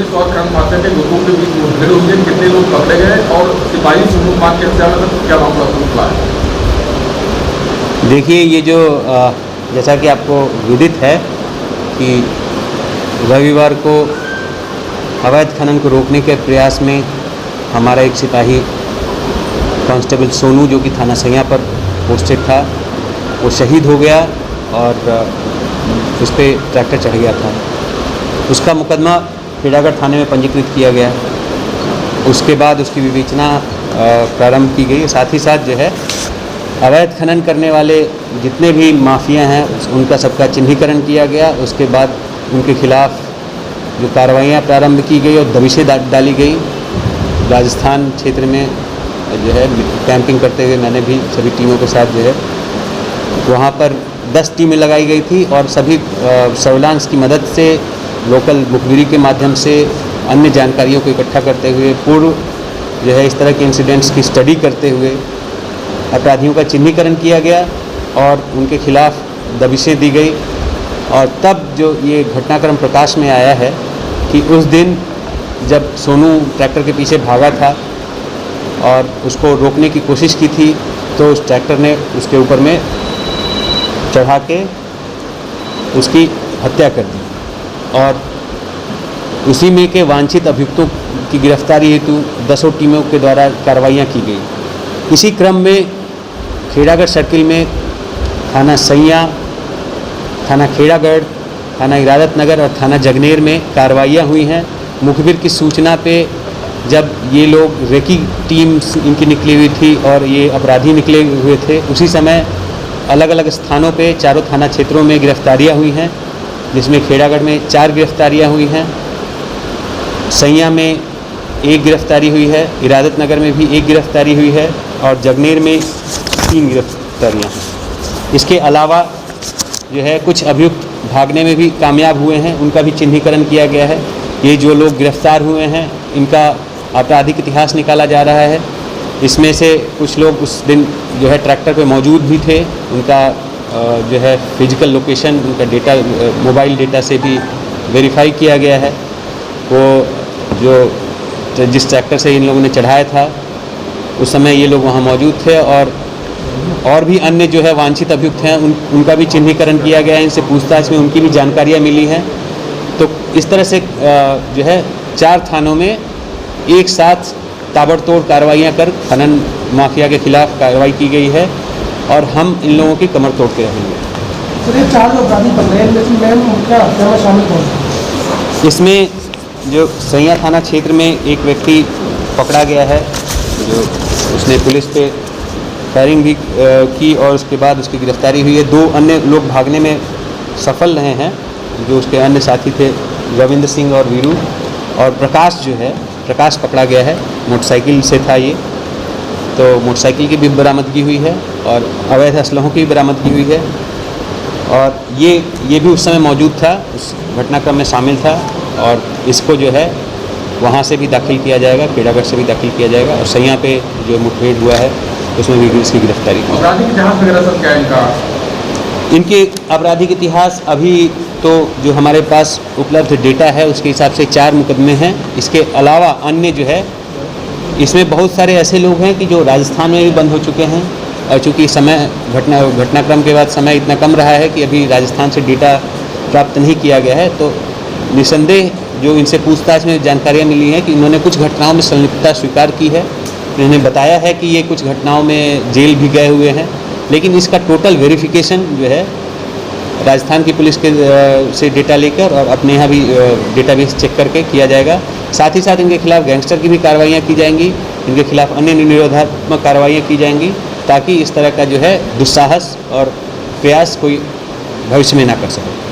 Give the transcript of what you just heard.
Police और कर्मचारियों के लोगों के बीच मुठभेड़ हुई है, कितने लोग पकड़े गए और सिपाही सोनू कुमार के हत्या में क्या मामला खुला है? देखिए, ये जो जैसा कि आपको विदित है कि रविवार को अवैध खनन को रोकने के प्रयास में हमारा एक सिपाही कांस्टेबल सोनू, जो कि थाना सैया पर पोस्टेड था, वो शहीद हो गया और उस पर ट्रैक्टर चढ़ गया था। उसका मुकदमा खेड़ागढ़ थाने में पंजीकृत किया गया। उसके बाद उसकी विवेचना प्रारंभ की गई। साथ ही साथ जो है अवैध खनन करने वाले जितने भी माफिया हैं उनका सबका चिन्हीकरण किया गया। उसके बाद उनके खिलाफ जो कार्रवाइयाँ प्रारंभ की गई और दबिशें डाली गई। राजस्थान क्षेत्र में जो है कैंपिंग करते हुए मैंने भी सभी टीमों के साथ जो है वहाँ पर 10 टीमें लगाई गई थी और सभी सर्विलांस की मदद से लोकल मुखबिरी के माध्यम से अन्य जानकारियों को इकट्ठा करते हुए पूर्व जो है इस तरह के इंसिडेंट्स की स्टडी करते हुए अपराधियों का चिन्हीकरण किया गया और उनके खिलाफ दबिशें दी गई। और तब जो ये घटनाक्रम प्रकाश में आया है कि उस दिन जब सोनू ट्रैक्टर के पीछे भागा था और उसको रोकने की कोशिश की थी, तो उस ट्रैक्टर ने उसके ऊपर में चढ़ा के उसकी हत्या कर दी और उसी में के वांछित अभियुक्तों की गिरफ्तारी हेतु 10 टीमों के द्वारा कार्रवाइयाँ की गई। इसी क्रम में खेड़ागढ़ सर्किल में थाना सैया, थाना खेड़ागढ़, थाना इरादत नगर और थाना जगनेर में कार्रवाइयाँ हुई हैं। मुखबिर की सूचना पे जब ये लोग रेकी टीम इनकी निकली हुई थी और ये अपराधी निकले हुए थे, उसी समय अलग अलग स्थानों पे चारों थाना क्षेत्रों में गिरफ्तारियां हुई हैं, जिसमें खेड़ागढ़ में 4 गिरफ्तारियां हुई हैं, सैया में 1 गिरफ्तारी हुई है, इरादत नगर में भी 1 गिरफ्तारी हुई है और जगनेर में 3 गिरफ्तारियाँ। इसके अलावा जो है कुछ अभियुक्त भागने में भी कामयाब हुए हैं, उनका भी चिन्हीकरण किया गया है। ये जो लोग गिरफ्तार हुए हैं इनका आपराधिक इतिहास निकाला जा रहा है। इसमें से कुछ लोग उस दिन जो है ट्रैक्टर पे मौजूद भी थे, उनका जो है फिजिकल लोकेशन, उनका डेटा, मोबाइल डेटा से भी वेरीफाई किया गया है। वो जो जिस ट्रैक्टर से इन लोगों ने चढ़ाया था उस समय ये लोग वहाँ मौजूद थे और भी अन्य जो है वांछित अभियुक्त हैं उनका भी चिन्हीकरण किया गया है। इनसे पूछताछ में उनकी भी जानकारियाँ मिली हैं। तो इस तरह से जो है 4 थानों में एक साथ ताबड़तोड़ कार्रवाइयाँ कर खनन माफिया के खिलाफ कार्रवाई की गई है और हम इन लोगों की कमर तोड़ते रहेंगे। तो ये 4 लोग अपराधी बन रहे हैं, मैम उनका हत्या में शामिल कौन है? इसमें जो सैया थाना क्षेत्र में एक व्यक्ति पकड़ा गया है, जो उसने पुलिस पे फायरिंग भी की और उसके बाद उसकी गिरफ्तारी हुई है। 2 अन्य लोग भागने में सफल रहे हैं, जो उसके अन्य साथी थे रविंद्र सिंह और वीरू। और प्रकाश जो है, प्रकाश पकड़ा गया है, मोटरसाइकिल से था ये, तो मोटरसाइकिल की भी बरामदगी हुई है और अवैध असलहों की भी बरामदगी हुई है। और ये भी उस समय मौजूद था, उस घटनाक्रम में शामिल था और इसको जो है वहाँ से भी दाखिल किया जाएगा, खेड़ागढ़ से भी दाखिल किया जाएगा और सैया पे जो मुठभेड़ हुआ है उसमें भी इसकी गिरफ्तारी की। आपराधिक इतिहास वगैरह सब क्या है इनका? इनके आपराधिक इतिहास अभी तो जो हमारे पास उपलब्ध डेटा है उसके हिसाब से 4 मुकदमे हैं। इसके अलावा अन्य जो है इसमें बहुत सारे ऐसे लोग हैं कि जो राजस्थान में भी बंद हो चुके हैं और चूँकि समय घटनाक्रम के बाद समय इतना कम रहा है कि अभी राजस्थान से डेटा प्राप्त नहीं किया गया है। तो निसंदेह जो इनसे पूछताछ में जानकारियाँ मिली हैं कि इन्होंने कुछ घटनाओं में संलिप्तता स्वीकार की है। इन्होंने बताया है कि ये कुछ घटनाओं में जेल भी गए हुए हैं, लेकिन इसका टोटल वेरिफिकेशन जो है राजस्थान की पुलिस के से डेटा लेकर और अपने यहाँ भी डेटाबेस चेक करके किया जाएगा। साथ ही साथ इनके खिलाफ गैंगस्टर की भी कार्रवाइयाँ की जाएंगी, इनके खिलाफ अन्य निरोधात्मक कार्रवाइयाँ की जाएंगी ताकि इस तरह का जो है दुस्साहस और प्रयास कोई भविष्य में ना कर सके।